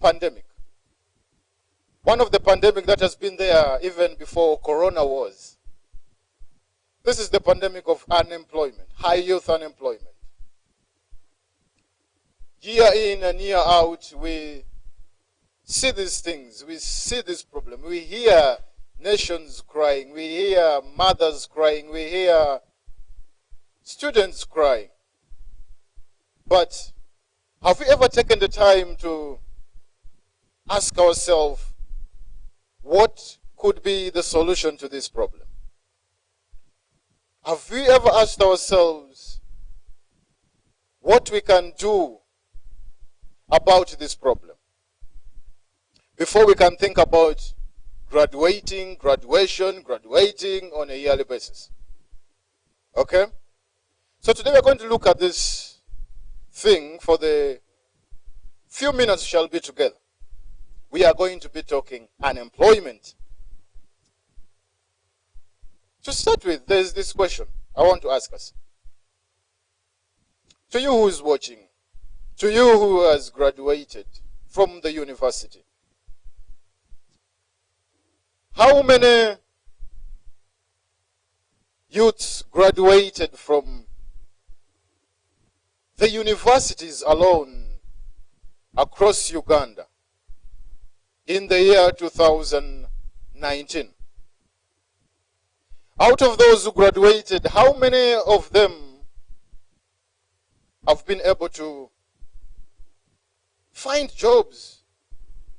pandemic. One of the pandemic that has been there even before Corona was. This is the pandemic of unemployment, high youth unemployment. Year in and year out, we see these things, we see this problem. We hear nations crying, we hear mothers crying, we hear students crying. But have we ever taken the time to ask ourselves, what could be the solution to this problem? Have we ever asked ourselves what we can do about this problem before we can think about graduating on a yearly basis? Okay? So today we're going to look at this thing for the few minutes we shall be together. We are going to be talking unemployment. To start with, there's this question I want to ask us. To you who is watching, to you who has graduated from the university, how many youths graduated from the universities alone across Uganda in the year 2019? Out of those who graduated, how many of them have been able to find jobs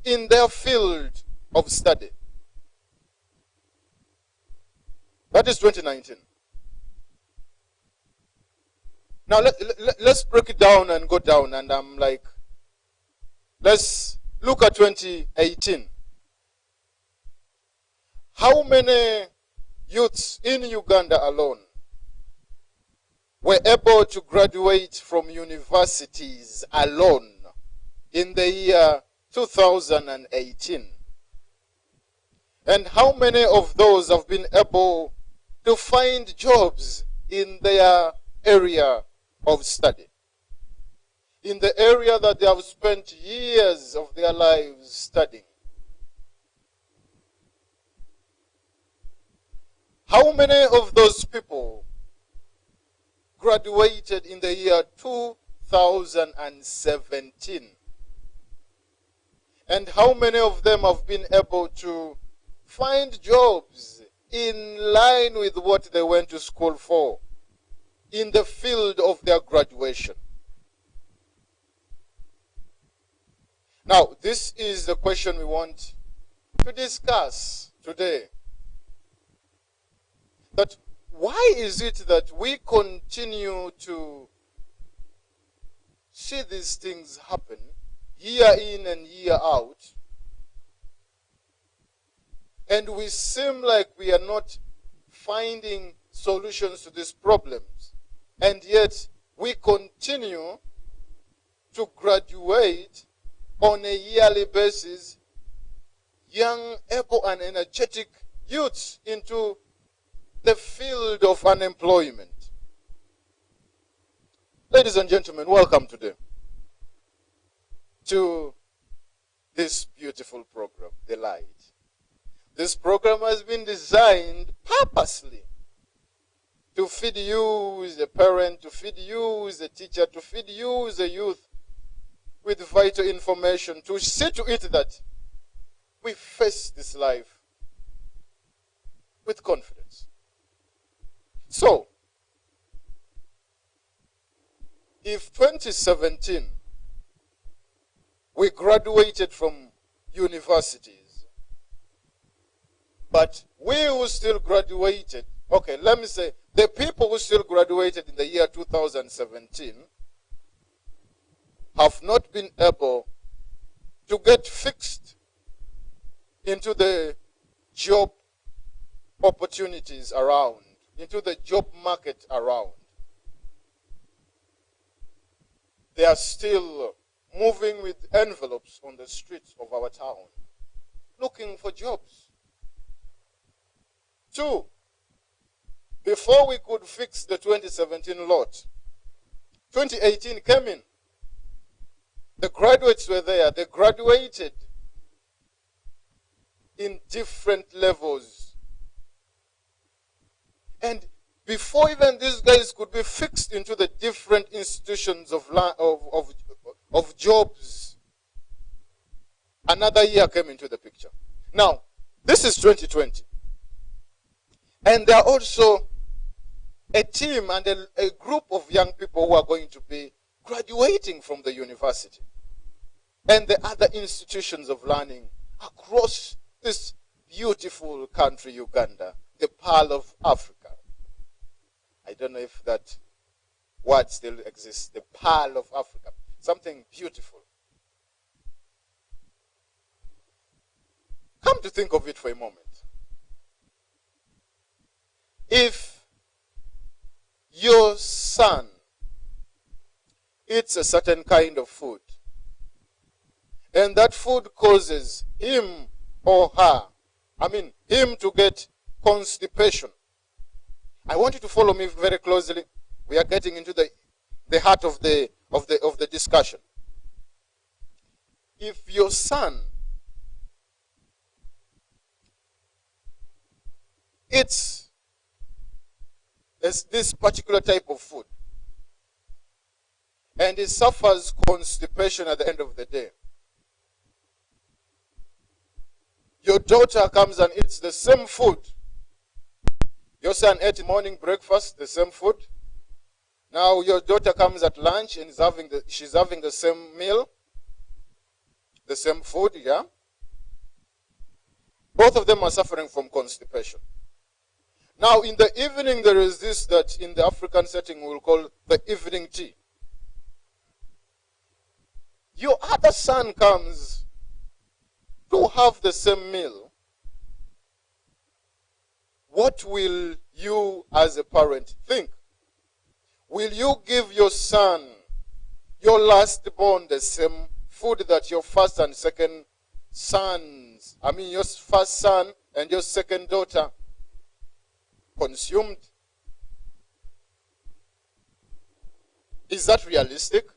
in their field of study? That is 2019. Now let's break it down and go down, and I'm like, let's look at 2018. How many youths in Uganda alone were able to graduate from universities alone in the year 2018? And how many of those have been able to find jobs in their area of study, in the area that they have spent years of their lives studying? How many of those people graduated in the year 2017? And how many of them have been able to find jobs in line with what they went to school for, in the field of their graduation? Now, this is the question we want to discuss today. That why is it that we continue to see these things happen year in and year out, and we seem like we are not finding solutions to these problems, and yet we continue to graduate on a yearly basis young, able and energetic youths into the field of unemployment? Ladies and gentlemen, welcome today to this beautiful program, The Light. This program has been designed purposely to feed you as a parent, to feed you as a teacher, to feed you as a youth with vital information, to see to it that we face this life with confidence. So, if 2017 we graduated from universities, but we who still graduated, okay, let me say, the people who still graduated in the year 2017 have not been able to get fixed into the job opportunities around, into the job market around. They are still moving with envelopes on the streets of our town, looking for jobs. 2, before we could fix the 2017 lot, 2018 came in. The graduates were there. They graduated in different levels. And before even these guys could be fixed into the different institutions of jobs, another year came into the picture. Now, this is 2020. And there are also a team and a group of young people who are going to be graduating from the university and the other institutions of learning across this beautiful country, Uganda, the Pearl of Africa. I don't know if that word still exists, the Pearl of Africa. Something beautiful. Come to think of it for a moment. If your son eats a certain kind of food, and that food causes him or her, him to get constipation. I want you to follow me very closely. We are getting into the heart of the discussion. If your son eats this particular type of food, and he suffers constipation at the end of the day, your daughter comes and eats the same food. Your son ate morning breakfast, the same food. Now your daughter comes at lunch and she's having the same meal, the same food, yeah? Both of them are suffering from constipation. Now in the evening there is this that in the African setting we'll call the evening tea. Your other son comes to have the same meal. What will you as a parent think? Will you give your son, your last born, the same food that your first and second sons, your first son and your second daughter consumed? Is that realistic?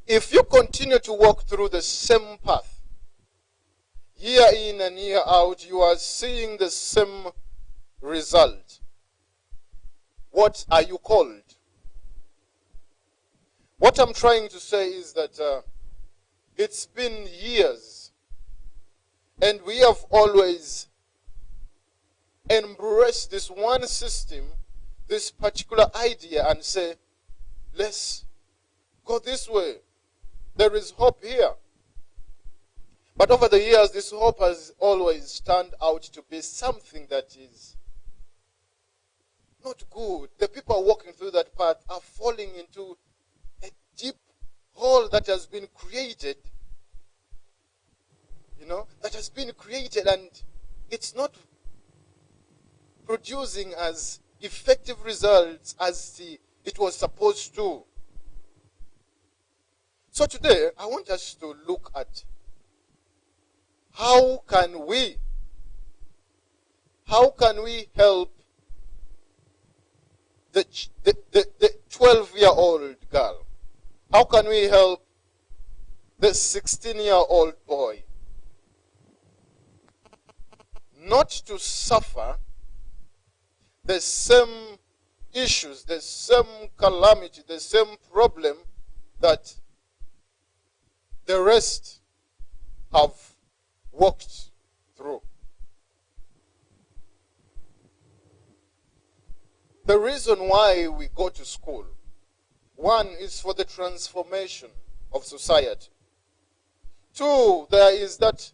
If you continue to walk through the same path, year in and year out, you are seeing the same result. What are you called? What I'm trying to say is that it's been years, and we have always embraced this one system, this particular idea, and say, let's go this way. There is hope here. But over the years, this hope has always turned out to be something that is not good. The people walking through that path are falling into a deep hole that has been created. That has been created, and it's not producing as effective results as it was supposed to. So today, I want us to look at how can we help the 12-year-old girl? How can we help the 16-year-old boy not to suffer the same issues, the same calamity, the same problem that the rest have walked through? The reason why we go to school, one is for the transformation of society. Two, there is that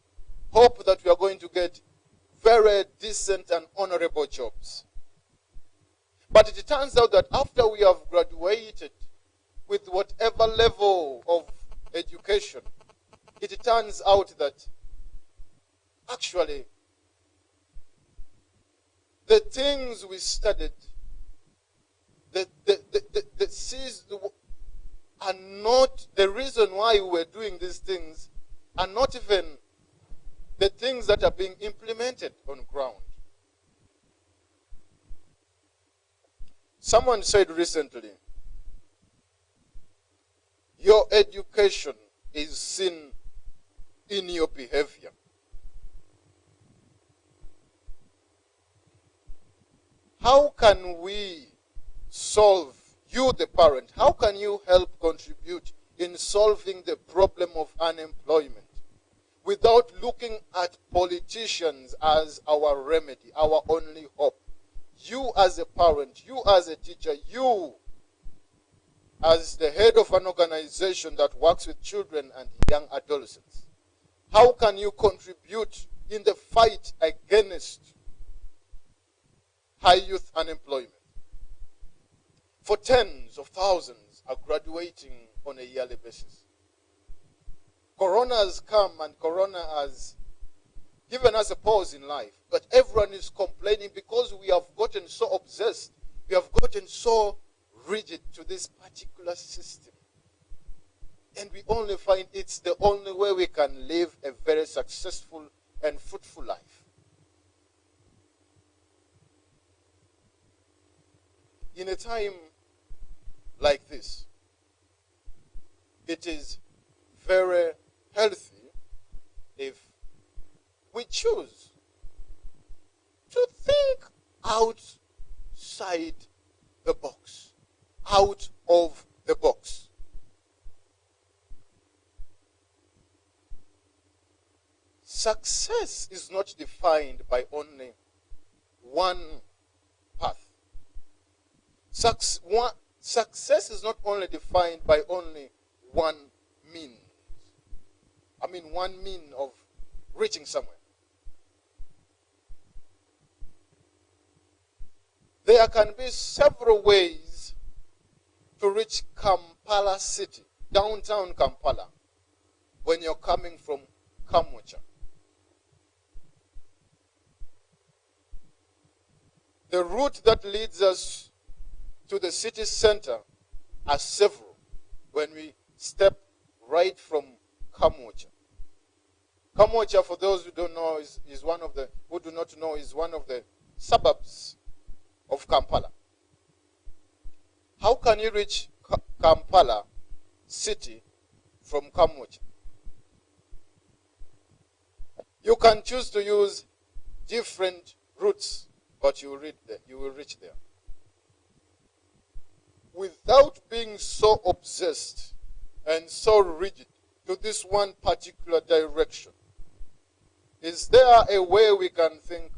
hope that we are going to get very decent and honorable jobs. But it turns out that after we have graduated with whatever level of education, it turns out that actually the things we studied, are not the reason why we were doing these things, are not even the things that are being implemented on ground. Someone said recently, Your education is seen in your behavior. How can we solve, you the parent, how can you help contribute in solving the problem of unemployment without looking at politicians as our remedy, our only hope? You as a parent, you as a teacher, you as the head of an organization that works with children and young adolescents, how can you contribute in the fight against high youth unemployment? For tens of thousands are graduating on a yearly basis. Corona has come and Corona has given us a pause in life, but everyone is complaining because we have gotten so obsessed, we have gotten so rigid to this particular system. And we only find it's the only way we can live a very successful and fruitful life. In a time like this, it is very healthy if we choose to think outside the box, out of the box. Success is not defined by only one path. Success is not only defined by only one means. I mean, one mean of reaching somewhere. There can be several ways to reach Kampala city, downtown Kampala, when you're coming from Kamwokya. The route that leads us to the city center are several when we step right from Kamwokya. Kamwokya, for those who don't know, is one of the who do not know, is one of the suburbs of Kampala. How can you reach Kampala city from Kamwokya? You can choose to use different routes, but you will reach there. Without being so obsessed and so rigid to this one particular direction, is there a way we can think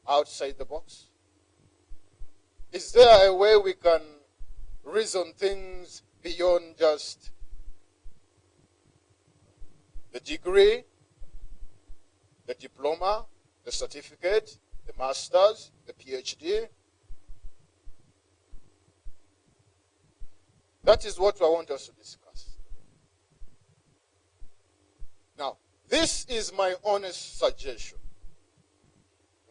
outside the box? Is there a way we can reason things beyond just the degree, the diploma, the certificate, the master's, the PhD? That is what I want us to discuss. Now, this is my honest suggestion.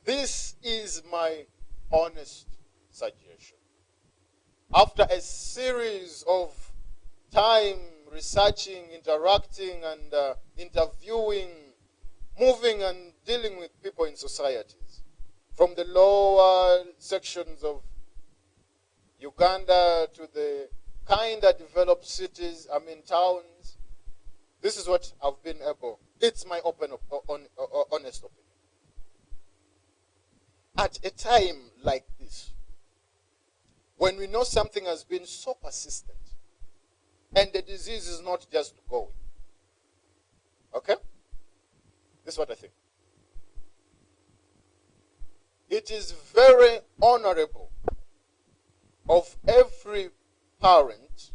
This is my honest suggestion. After a series of time researching, interacting, and interviewing, moving and dealing with people in societies, from the lower sections of Uganda to the kind of developed cities, towns, this is what I've been able. It's my honest opinion. At a time like this, when we know something has been so persistent, and the disease is not just going, okay? This is what I think. It is very honorable of every parent,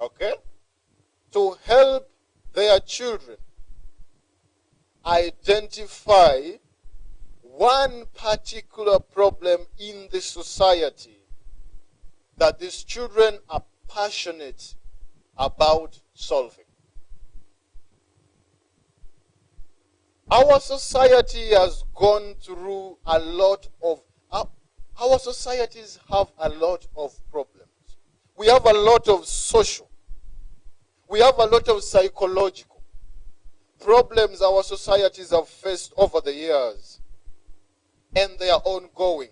okay, to help their children identify one particular problem in the society that these children are passionate about solving. Our society has gone through a lot of, our societies have a lot of problems. We have a lot of social. We have a lot of psychological problems our societies have faced over the years. And they are ongoing.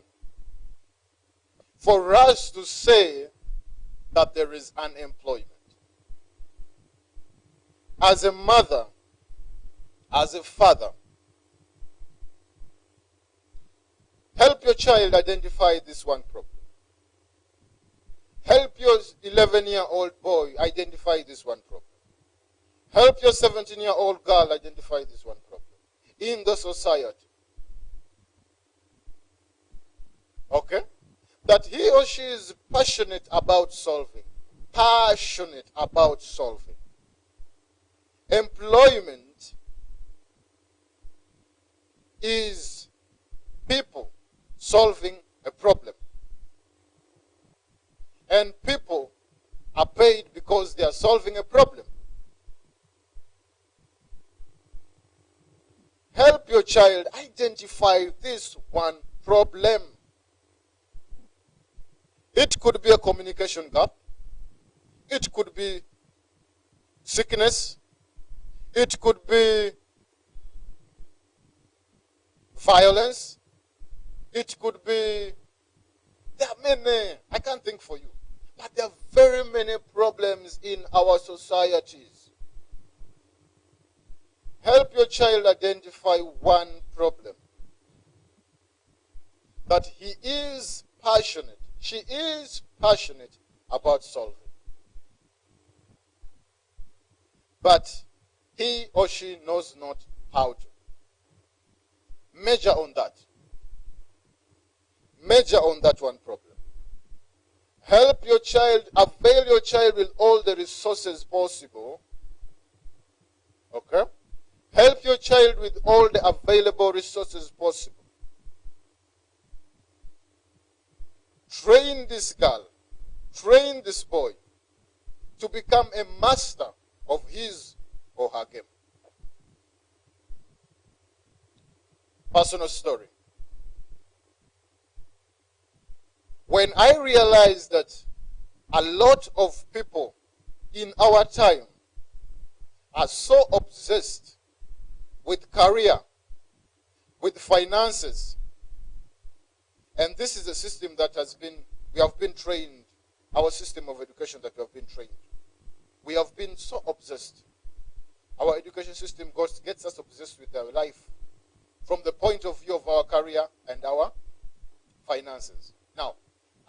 For us to say that there is unemployment. As a mother, as a father, help your child identify this one problem. Help your 11-year-old boy identify this one problem. Help your 17-year-old girl identify this one problem in the society. Okay? That he or she is passionate about solving. Passionate about solving. Employment is people solving a problem. And people are paid because they are solving a problem. Help your child identify this one problem. It could be a communication gap. It could be sickness. It could be violence. It could be, there are many, I can't think for you, but there are very many problems in our societies. Help your child identify one problem that he is passionate, she is passionate about solving. But he or she knows not how to. Measure on that. Measure on that one problem. Help your child, avail your child with all the resources possible. Okay? Help your child with all the available resources possible. Train this girl, train this boy to become a master of his or her game. Personal story. When I realized that a lot of people in our time are so obsessed with career, with finances, and this is a system that we have been trained, our system of education that we have been trained. We have been so obsessed. Our education system gets us obsessed with our life from the point of view of our career and our finances. Now,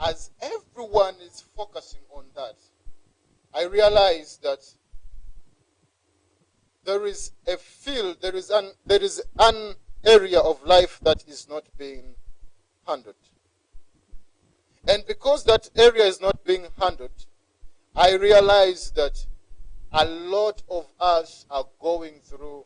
as everyone is focusing on that, I realize that there is a field, there is an area of life that is not being handled. And because that area is not being handled, I realize that a lot of us are going through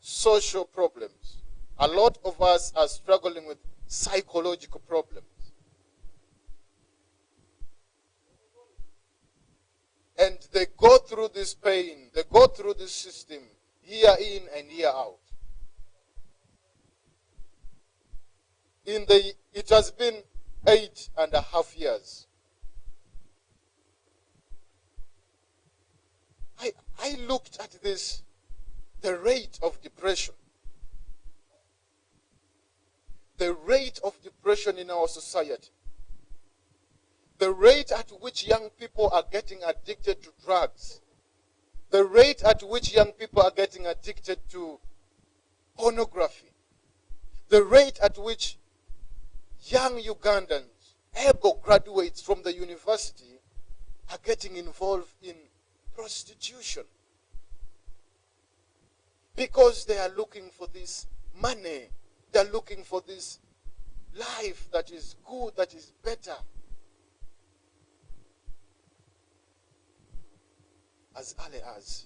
social problems. A lot of us are struggling with psychological problems. And they go through this pain, they go through this system, year in and year out. It has been 8.5 years. I looked at this, the rate of depression. The rate of depression in our society. The rate at which young people are getting addicted to drugs. The rate at which young people are getting addicted to pornography. The rate at which young Ugandans, able graduates from the university, are getting involved in prostitution. Because they are looking for this money. They are looking for this life that is good, that is better. As early as.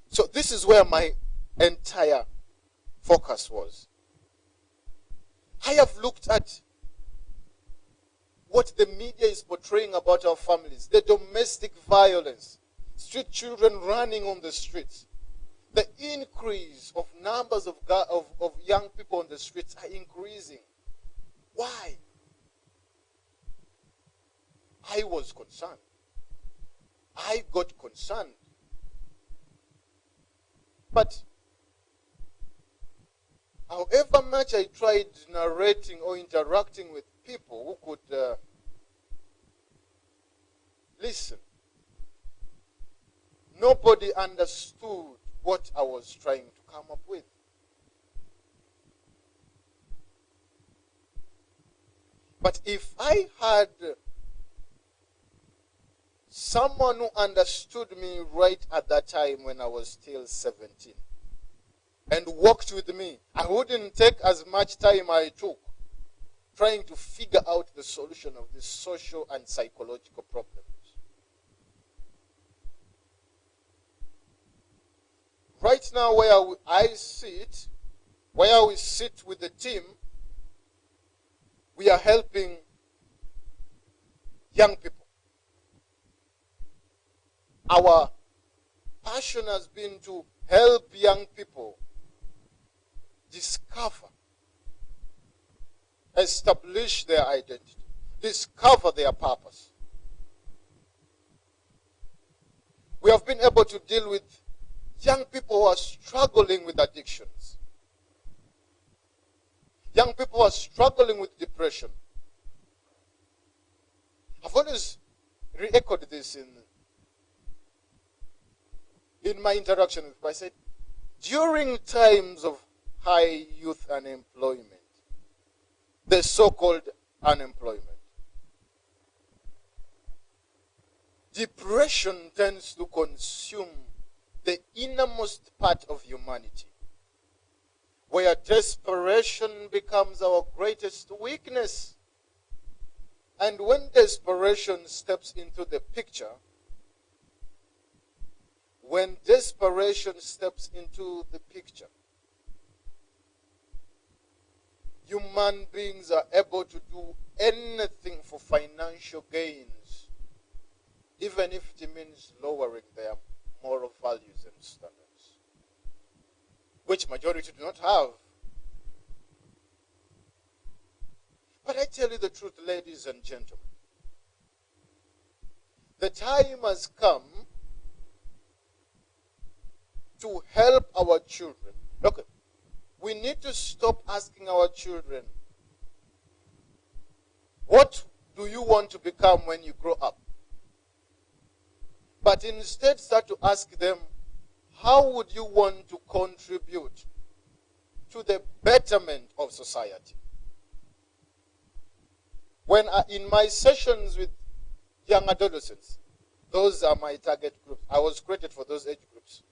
So this is where my entire focus was. I have looked at what the media is portraying about our families, the domestic violence, street children running on the streets. The increase of numbers of young people on the streets are increasing. Why? I was concerned. I got concerned. But However much I tried narrating or interacting with people who could listen, nobody understood what I was trying to come up with. But if I had someone who understood me right at that time when I was still 17 and walked with me, I wouldn't take as much time I took trying to figure out the solution of these social and psychological problems. Right now, where I sit, where we sit with the team, we are helping young people. Our passion has been to help young people discover, establish their identity, discover their purpose. We have been able to deal with young people who are struggling with addictions. Young people who are struggling with depression. I've always re-echoed this in my interaction with people. I said, during times of high youth unemployment, the so-called unemployment, depression tends to consume the innermost part of humanity, where desperation becomes our greatest weakness. And when desperation steps into the picture, human beings are able to do anything for financial gains, even if it means lowering their moral values and standards, which majority do not have. But I tell you the truth, ladies and gentlemen, the time has come to help our children. Look, we need to stop asking our children, what do you want to become when you grow up? But instead start to ask them, how would you want to contribute to the betterment of society? In my sessions with young adolescents, those are my target groups. I was created for those age groups.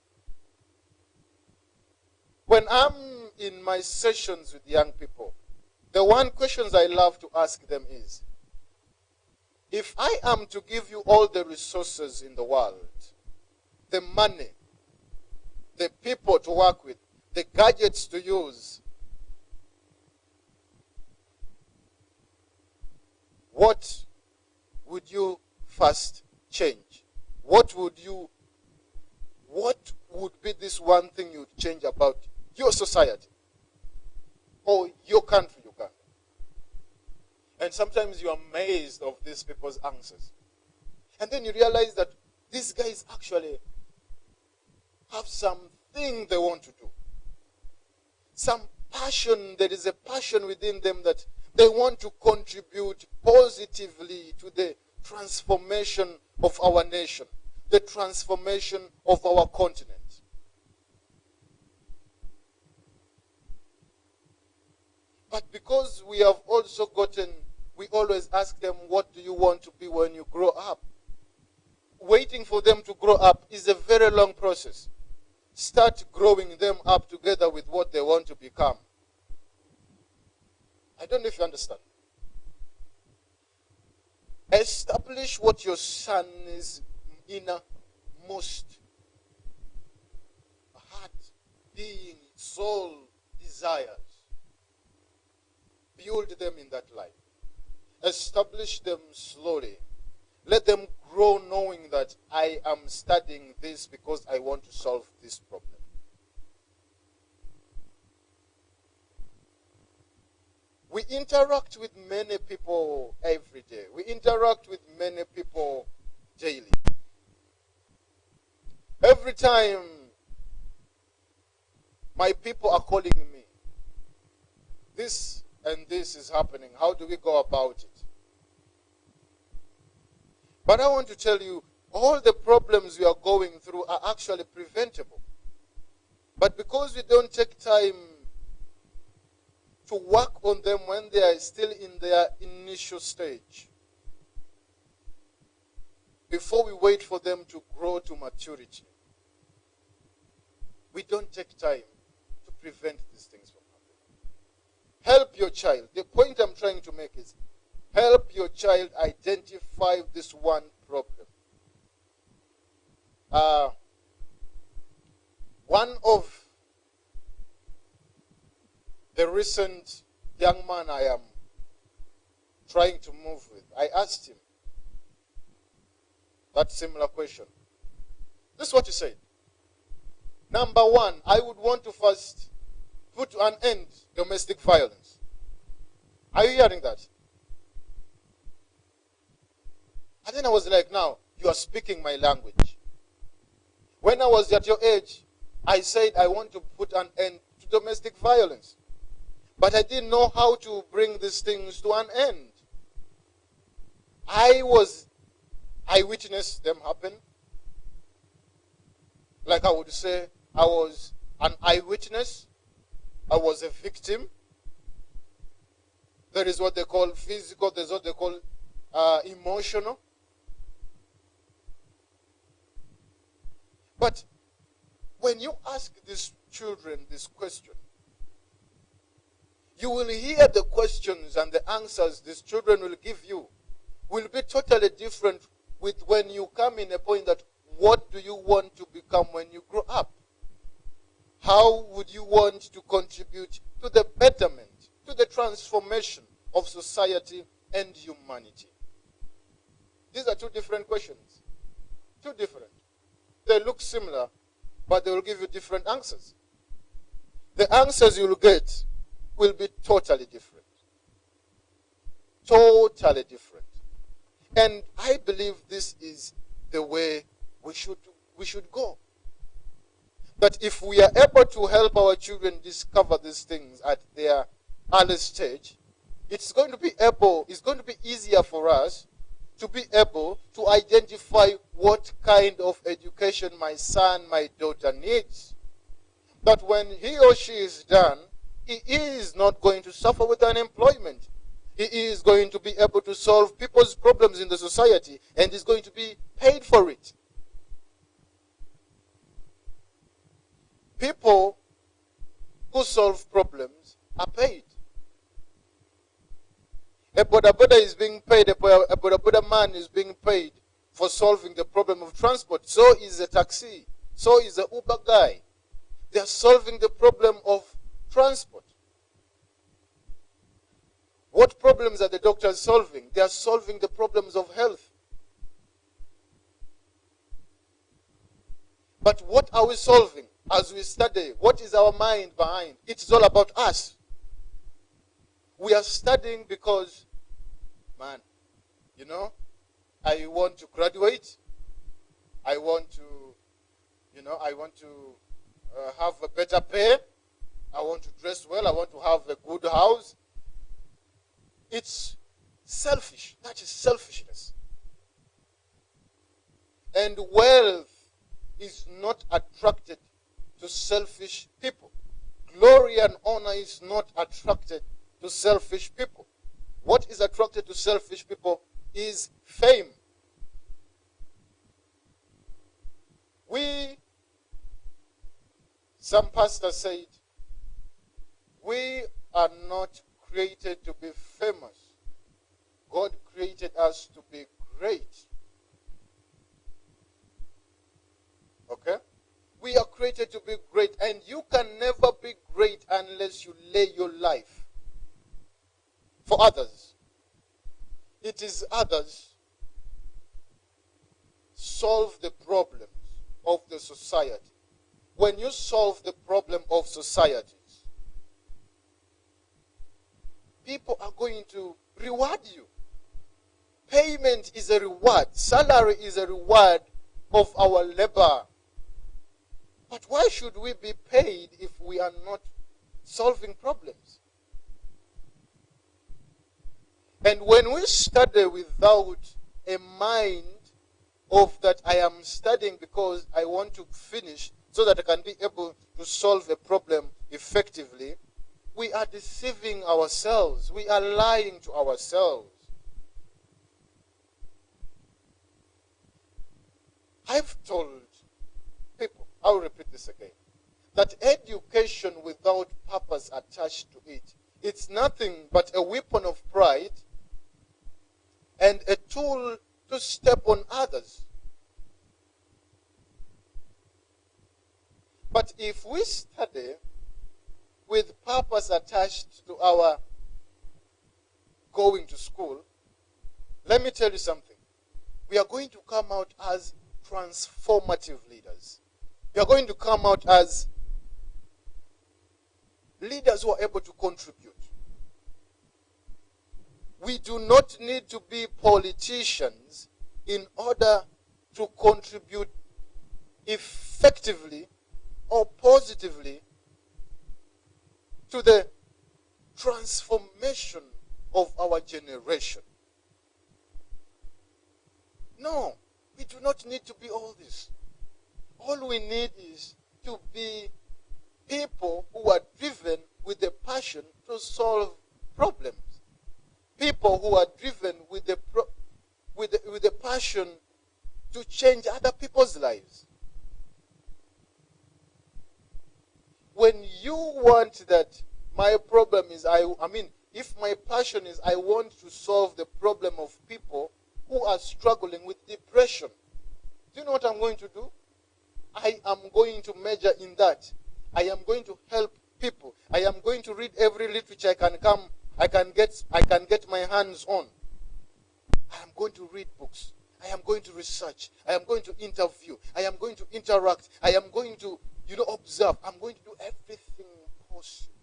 When I'm in my sessions with young people, the one questions I love to ask them is, if I am to give you all the resources in the world, the money, the people to work with, the gadgets to use, what would you first change? What would be this one thing you'd change about your society or your country, Uganda? And sometimes you're amazed of these people's answers. And then you realize that these guys actually have something they want to do. Some passion, there is a passion within them that they want to contribute positively to the transformation of our nation, the transformation of our continent. But because we have also we always ask them, what do you want to be when you grow up? Waiting for them to grow up is a very long process. Start growing them up together with what they want to become. I don't know if you understand. Establish what your son's innermost heart, being, soul desires. Build them in that life. Establish them slowly. Let them grow knowing that I am studying this because I want to solve this problem. We interact with many people every day. We interact with many people daily. Every time my people are calling me, How do we go about it? But I want to tell you, all the problems we are going through are actually preventable. But because we don't take time to work on them when they are still in their initial stage, before we wait for them to grow to maturity, we don't take time to prevent these things from happening. Help your child. The point I'm trying to make is, help your child identify this one problem. One of the recent young man I am trying to move with, I asked him that similar question. This is what he said. Number one, I would want to first put an end to domestic violence. Are you hearing that? And then I was like, now, you are speaking my language. When I was at your age, I said I want to put an end to domestic violence. But I didn't know how to bring these things to an end. I witnessed them happen. Like I would say, I was an eyewitness. I was a victim. There is what they call physical, there's what they call emotional. But when you ask these children this question, you will hear the questions and the answers these children will give you will be totally different with when you come in a point that, what do you want to become when you grow up? How would you want to contribute to the betterment, to the transformation of society and humanity? These are two different questions. Two different. They look similar, but they will give you different answers. The answers you will get will be totally different. Totally different. And I believe this is the way we should go. That if we are able to help our children discover these things at their early stage, it's going to be easier for us to be able to identify what kind of education my son, my daughter needs. That when he or she is done, he is not going to suffer with unemployment. He is going to be able to solve people's problems in the society and is going to be paid for it. People who solve problems are paid. A boda boda is being paid, a boda boda man is being paid for solving the problem of transport. So is a taxi. So is a Uber guy. They are solving the problem of transport. What problems are the doctors solving? They are solving the problems of health. But what are we solving as we study? What is our mind behind? It's all about us. We are studying because, man, I want to graduate. I want to have a better pay. I want to dress well. I want to have a good house. It's selfish. That is selfishness. And wealth is not attracted to selfish people. Glory and honor is not attracted to selfish people. What is attracted to selfish people is fame. Some pastor said, we are not created to be famous. God created us to be great. Okay? We are created to be great, and you can never be great unless you lay your life for others. It is others solve the problems of the society. When you solve the problem of societies, people are going to reward you. Payment is a reward. Salary is a reward of our labor. But why should we be paid if we are not solving problems? And when we study without a mind of that I am studying because I want to finish so that I can be able to solve a problem effectively, we are deceiving ourselves. We are lying to ourselves. I've told people, I'll repeat this again, that education without purpose attached to it, it's nothing but a weapon of pride and a tool to step on others. But if we study with purpose attached to our going to school, let me tell you something. We are going to come out as transformative leaders. We are going to come out as leaders who are able to contribute. We do not need to be politicians in order to contribute effectively or positively to the transformation of our generation. No, we do not need to be all this. All we need is to be people who are driven with the passion to solve problems. People who are driven with the passion to change other people's lives. When you want that, my problem is, if my passion is I want to solve the problem of people who are struggling with depression, do you know what I'm going to do? I am going to major in that. I am going to help people. I am going to read every literature I can get my hands on. I am going to read books. I am going to research. I am going to interview. I am going to interact. I am going to, observe. I'm going to do everything possible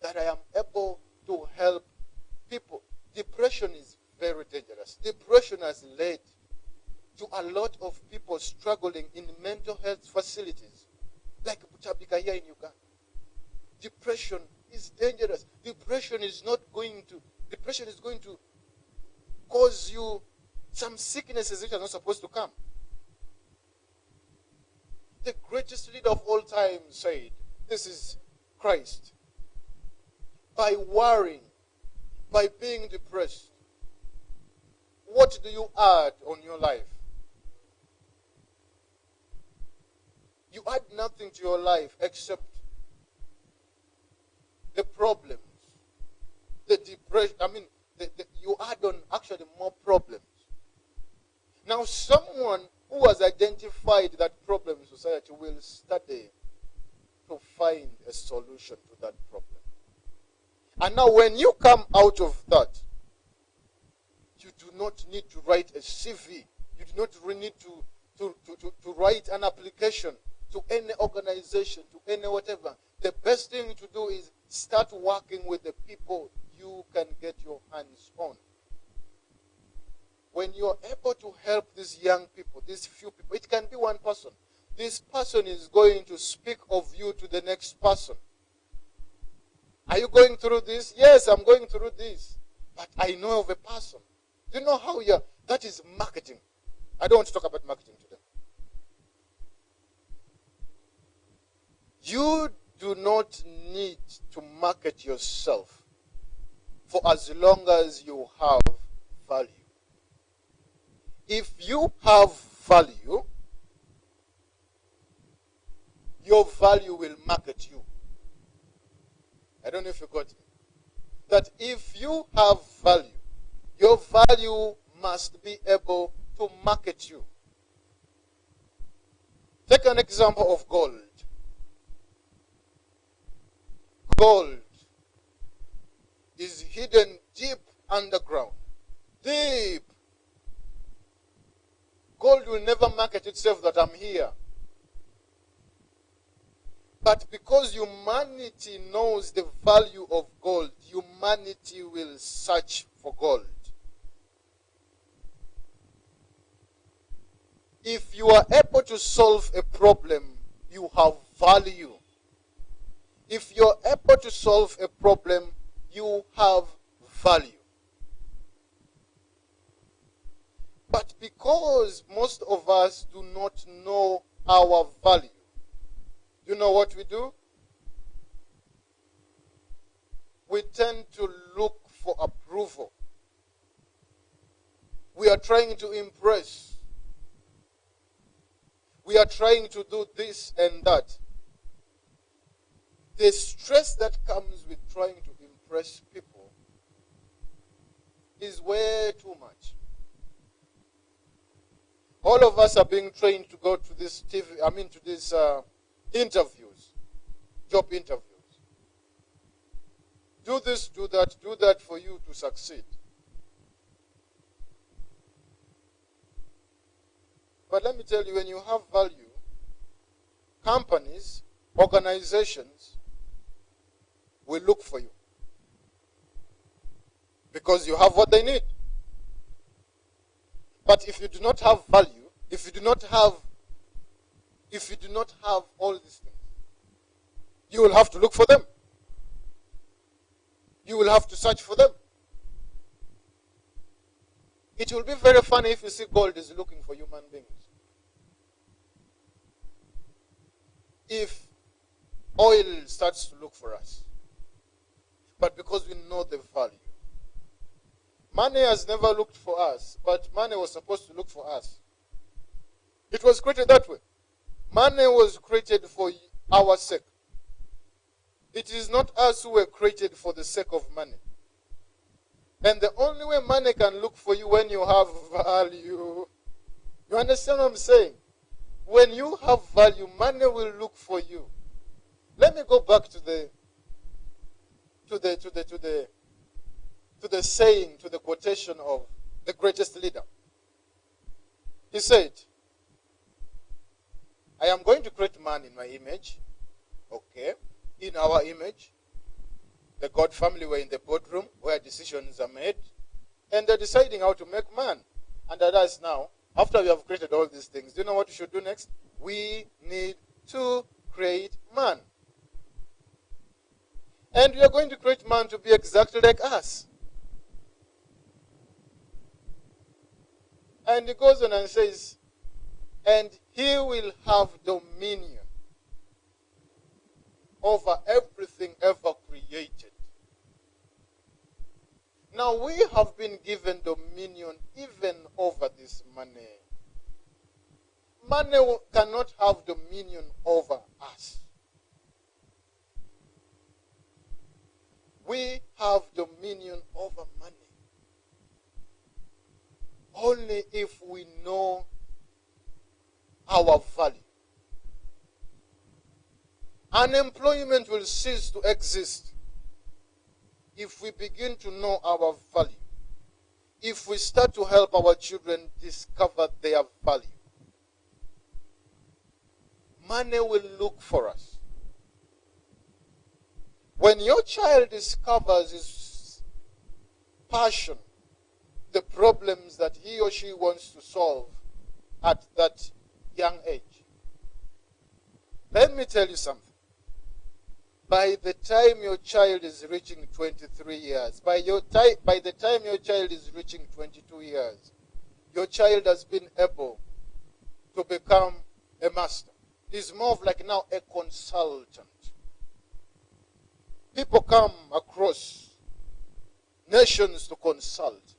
that I am able to help people. Depression is very dangerous. Depression has led to a lot of people struggling in mental health facilities, like Butabika here in Uganda. Depression is dangerous. Depression is going to cause you some sicknesses which are not supposed to come. The greatest leader of all time said, this is Christ. By worrying, by being depressed, what do you add on your life? You add nothing to your life except the problems, the depression. You add on actually more problems. Now, someone who has identified that problem in society will study to find a solution to that problem. And now, when you come out of that, you do not need to write a CV. You do not need to write an application to any organization, to any whatever. The best thing to do is start working with the people you can get your hands on. When you're able to help these young people, these few people, it can be one person. This person is going to speak of you to the next person. Are you going through this? Yes, I'm going through this. But I know of a person. Do you know how that is marketing? I don't want to talk about marketing today. You do not need to market yourself for as long as you have value. If you have value, your value will market you. I don't know if you got me. That if you have value, your value must be able to market you. Take an example of gold. Gold is hidden deep underground. Deep. Gold will never market itself that I'm here. But because humanity knows the value of gold, humanity will search for gold. If you are able to solve a problem, you have value. If you're able to solve a problem, you have value. But because most of us do not know our value, you know what we do? We tend to look for approval. We are trying to impress. We are trying to do this and that. The stress that comes with trying to impress people is way too much. All of us are being trained to go to this to these interviews, job interviews. Do this, do that for you to succeed. But let me tell you, when you have value, companies, organizations will look for you. Because you have what they need. But if you do not have value, if you do not have all these things, you will have to look for them. You will have to search for them. It will be very funny if you see gold is looking for human beings. If oil starts to look for us, but because we know the value. Money has never looked for us, but money was supposed to look for us. It was created that way. Money was created for our sake. It is not us who were created for the sake of money. And the only way money can look for you when you have value. You understand what I'm saying? When you have value, money will look for you. Let me go back to the saying, to the quotation of the greatest leader. He said, I am going to create man in my image. Okay. In our image. The God family were in the boardroom where decisions are made. And they're deciding how to make man. And that is now, after we have created all these things, do you know what we should do next? We need to create man. And we are going to create man to be exactly like us. And he goes on and says, and he will have dominion over everything ever created. Now we have been given dominion even over this money. Money cannot have dominion over us. We have dominion over money only if we know our value. Unemployment will cease to exist if we begin to know our value. If we start to help our children discover their value. Money will look for us. When your child discovers his passion, the problems that he or she wants to solve at that young age, let me tell you something. By the time your child is reaching 23 years, by the time your child is reaching 22 years, your child has been able to become a master. He's more of like now a consultant. People come across nations to consult.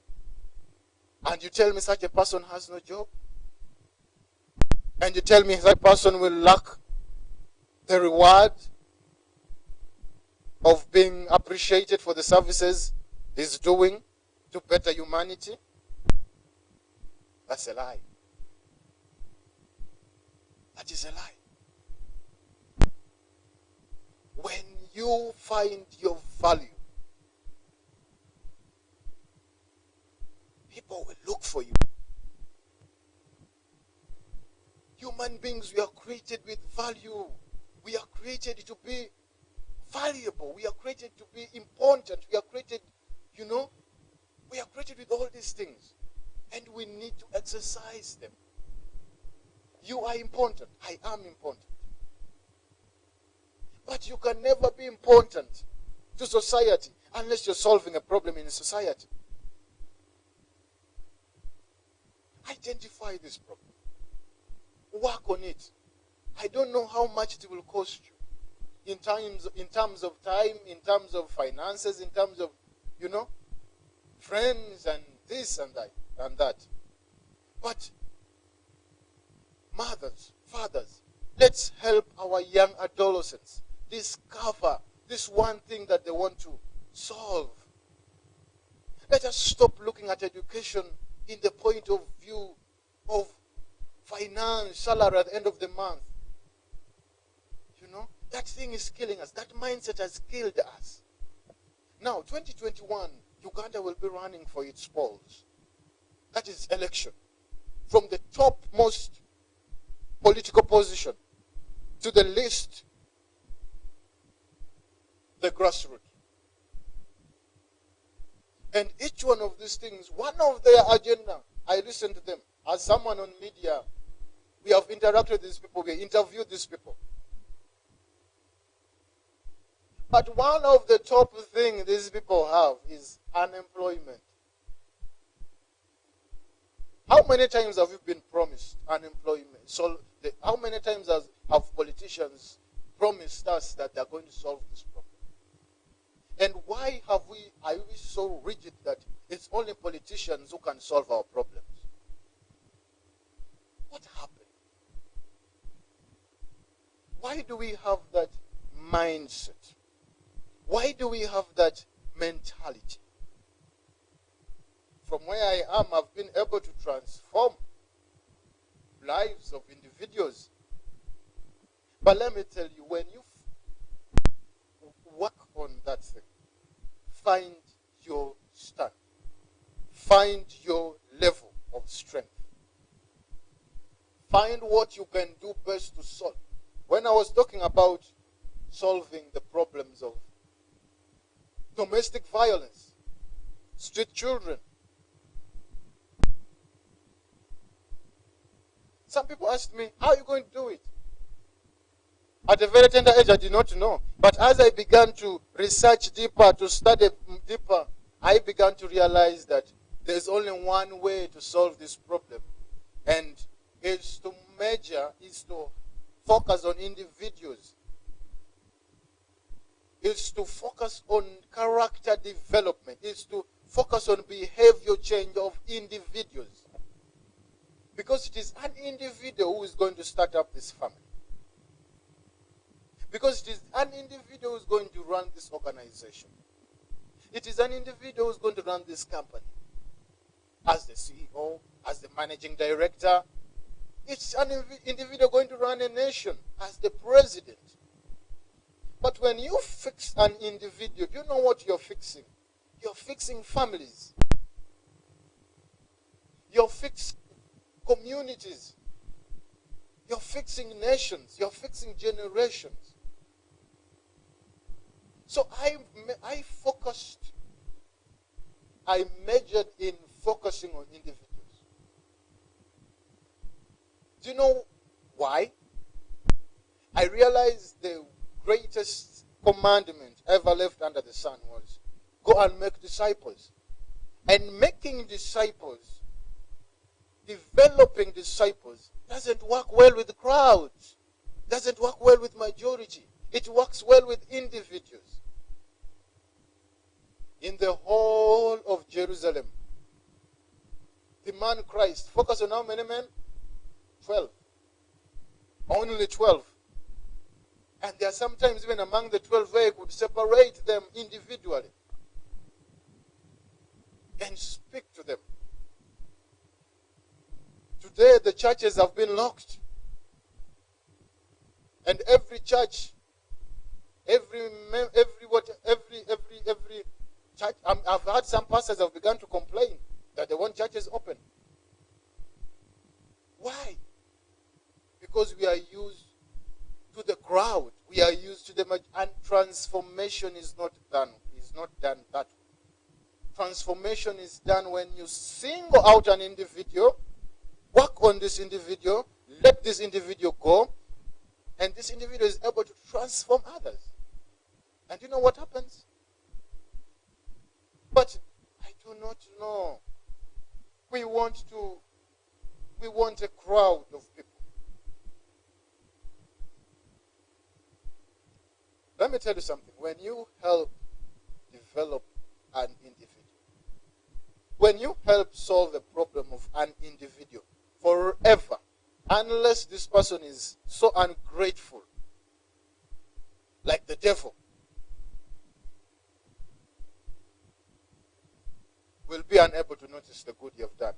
And you tell me such a person has no job? And you tell me that person will lack the reward of being appreciated for the services he's doing to better humanity? That's a lie. That is a lie. When you find your value, people will look for you. Human beings, we are created with value. We are created to be valuable. We are created to be important. We are created, we are created with all these things. And we need to exercise them. You are important. I am important. But you can never be important to society unless you're solving a problem in society. I Identify this problem. Work on it. I don't know how much it will cost you in terms of time, in terms of finances, in terms of, friends and this and that. But mothers, fathers, let's help our young adolescents discover this one thing that they want to solve. Let us stop looking at education in the point of view of finance, salary at the end of the month. That thing is killing us. That mindset has killed us. Now, 2021, Uganda will be running for its polls. That is election. From the topmost political position to the least, the grassroots. And each one of these things, one of their agenda, I listen to them. As someone on media, we have interacted with these people, we interviewed these people. But one of the top things these people have is unemployment. How many times have you been promised unemployment? So how many times have politicians promised us that they're going to solve this problem? And why are we so rigid that it's only politicians who can solve our problems? What happened? Why do we have that mindset? Why do we have that mentality? From where I am, I've been able to transform lives of individuals. But let me tell you, when you work on that thing, find your stand. Find your level of strength. Find what you can do best to solve. When I was talking about solving the problems of domestic violence, street children, some people asked me, how are you going to do it? At a very tender age, I did not know. But as I began to research deeper, to study deeper, I began to realize that there's only one way to solve this problem. And it's to focus on individuals. It's to focus on character development. It's to focus on behavior change of individuals. Because it is an individual who is going to start up this family. Because it is an individual who is going to run this organization. It is an individual who is going to run this company. As the CEO, as the managing director. It's an individual going to run a nation as the president. But when you fix an individual, do you know what you're fixing? You're fixing families. You're fixing communities. You're fixing nations. You're fixing generations. So I majored in focusing on individuals. Do you know why? I realized the greatest commandment ever left under the sun was go and make disciples. And making disciples, developing disciples, doesn't work well with crowds. Doesn't work well with majority. It works well with individuals. In the whole of Jerusalem, the man Christ focused on how many men? 12. Only 12. And there are sometimes even among the 12 where he could separate them individually and speak to them. Today the churches have been locked. And every church, every church, I've heard some pastors have begun to complain that they want churches open. Why? Because we are used to the crowd. We are used to the and transformation is not done. It's not done that way. Transformation is done when you single out an individual, work on this individual, let this individual go, and this individual is able to transform others. And you know what happens? But I do not know. We want to we want a crowd of people. Let me tell you something. When you help develop an individual, when you help solve a problem of an individual forever, unless this person is so ungrateful, like the devil, will be unable to notice the good you have done.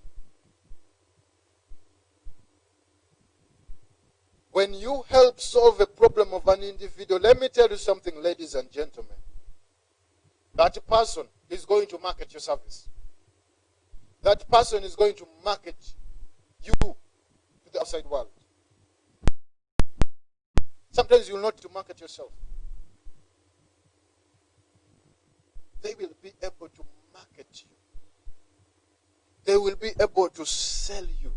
When you help solve a problem of an individual, let me tell you something, ladies and gentlemen. That person is going to market your service. That person is going to market you to the outside world. Sometimes you will not need to market yourself. They will be able to market you. They will be able to sell you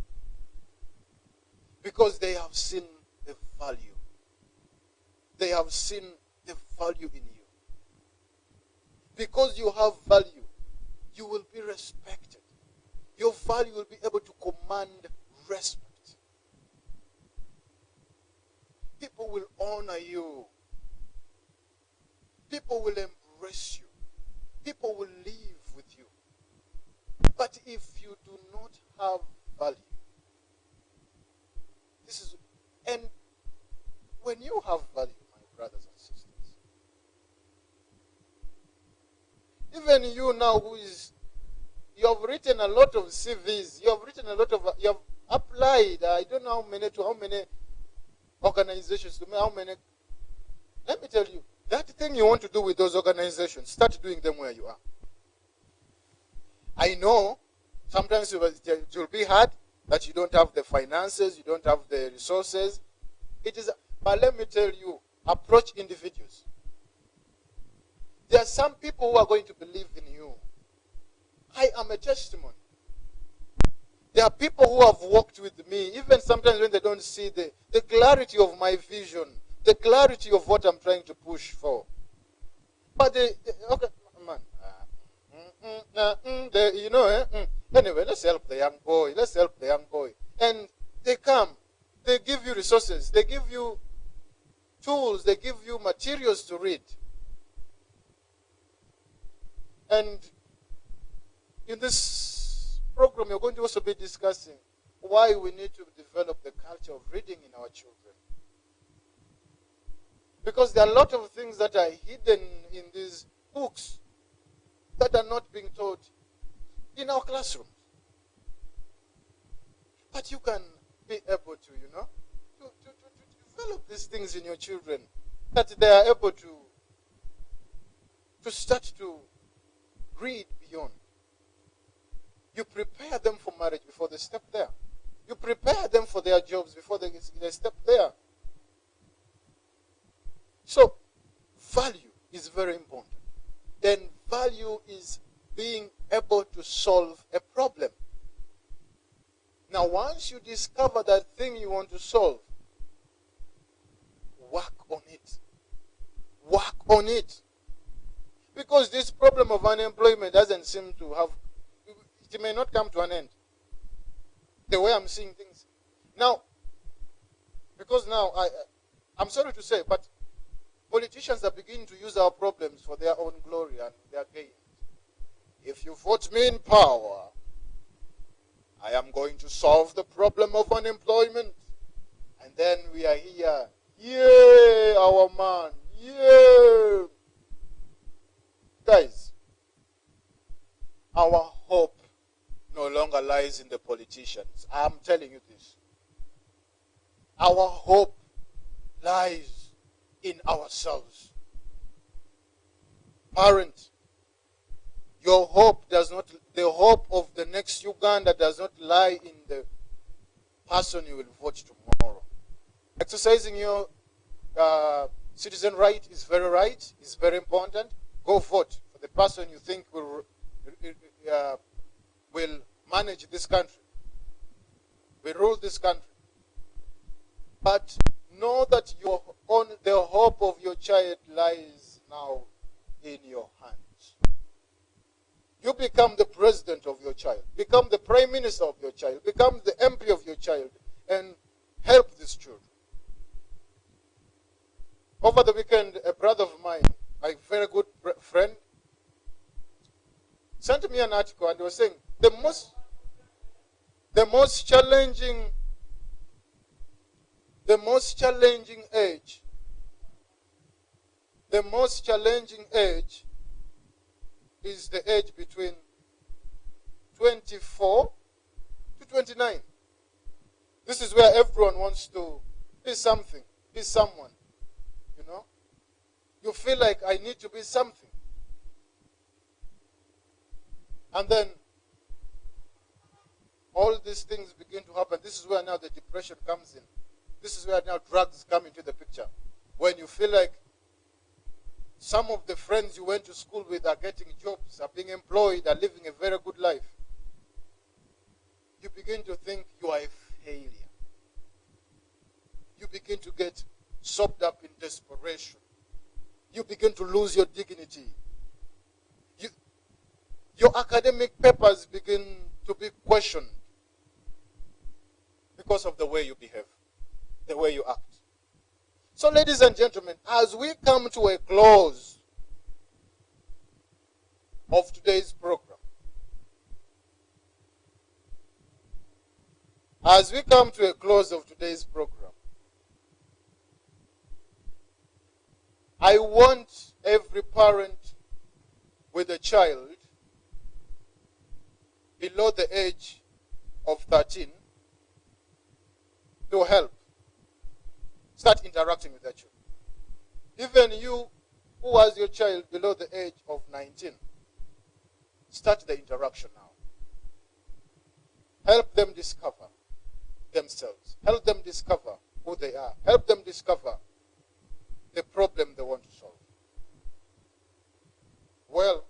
because they have seen the value. They have seen the value in you. Because you have value, you will be respected. Your value will be able to command respect. People will honor you. People will embrace you. People will live with you. But if you do not have value, and when you have value, my brothers and sisters, even you now you have written a lot of CVs, you have applied, I don't know how many organizations, how many, let me tell you, that thing you want to do with those organizations, start doing them where you are. I know sometimes it will be hard that you don't have the finances, you don't have the resources. But let me tell you, approach individuals. There are some people who are going to believe in you. I am a testimony. There are people who have walked with me, even sometimes when they don't see the clarity of my vision, the clarity of what I'm trying to push for. But okay, man. Anyway, let's help the young boy. Let's help the young boy. And they come. They give you resources. They give you tools. They give you materials to read. And in this program, you're going to also be discussing why we need to develop the culture of reading in our children. Because there are a lot of things that are hidden in these books that are not being taught in our classrooms. But you can be able to, to develop these things in your children, that they are able to start to read beyond. You prepare them for marriage before they step there. You prepare them for their jobs before they step there. So, value is very important. Then value is being able to solve a problem. Now, once you discover that thing you want to solve, work on it. Work on it. Because this problem of unemployment doesn't seem to have, it may not come to an end. The way I'm seeing things. Now, because now, I'm sorry to say, but politicians are beginning to use our problems for their own glory and their gain. If you vote me in power, I am going to solve the problem of unemployment. And then we are here, yay, our man, yay. Guys, our hope no longer lies in the politicians. I'm telling you this. Our hope lies in ourselves. Parents, your hope does not, the hope of the next Uganda does not lie in the person you will vote tomorrow. Exercising your citizen right is very important. Go vote for the person you think will manage this country, will rule this country. But know that the hope of your child lies now in your hands. You become the president of your child, become the prime minister of your child, become the MP of your child, and help these children. Over the weekend, a brother of mine, a very good friend, sent me an article and he was saying the most challenging age is the age between 24 to 29. This is where everyone wants to be something, be someone. You know? You feel like I need to be something. And then all these things begin to happen. This is where now the depression comes in. This is where now drugs come into the picture. When you feel like some of the friends you went to school with are getting jobs, are being employed, are living a very good life, you begin to think you are a failure. You begin to get soaked up in desperation. You begin to lose your dignity. Your academic papers begin to be questioned because of the way you behave, the way you act. So, ladies and gentlemen, as we come to a close of today's program, I want every parent with a child below the age of 13 to help. Start interacting with that child. Even you who has your child below the age of 19, start the interaction now. Help them discover themselves. Help them discover who they are. Help them discover the problem they want to solve. Well,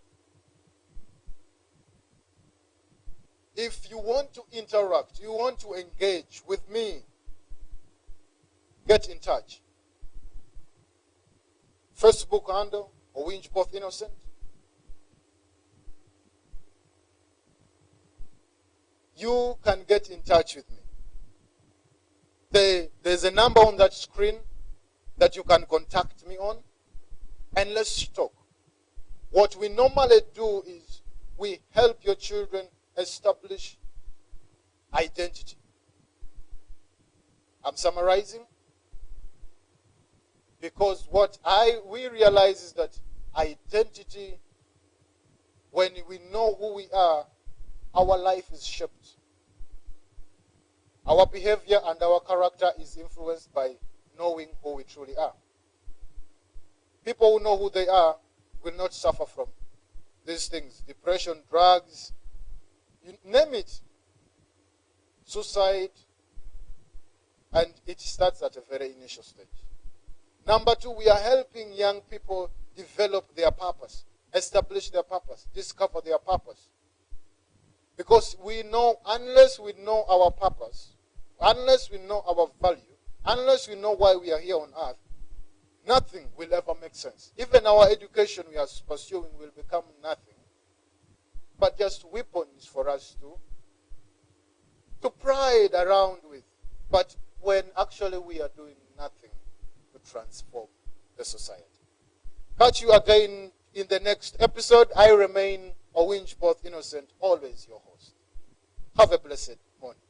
if you want to interact, you want to engage with me, get in touch. Facebook handle, OWINJBOTH Innocent. You can get in touch with me. There's a number on that screen that you can contact me on, and let's talk. What we normally do is we help your children establish identity. I'm summarizing because what we realize is that identity, when we know who we are, our life is shaped. Our behavior and our character is influenced by knowing who we truly are. People who know who they are will not suffer from these things. Depression, drugs, you name it. Suicide. And it starts at a very initial stage. Number two, we are helping young people develop their purpose, establish their purpose, discover their purpose. Because we know, unless we know our purpose, unless we know our value, unless we know why we are here on earth, nothing will ever make sense. Even our education we are pursuing will become nothing, but just weapons for us to pride around with. But when actually we are doing nothing to transform the society. Catch you again in the next episode. I remain OWINJBOTH Innocent, always your host. Have a blessed morning.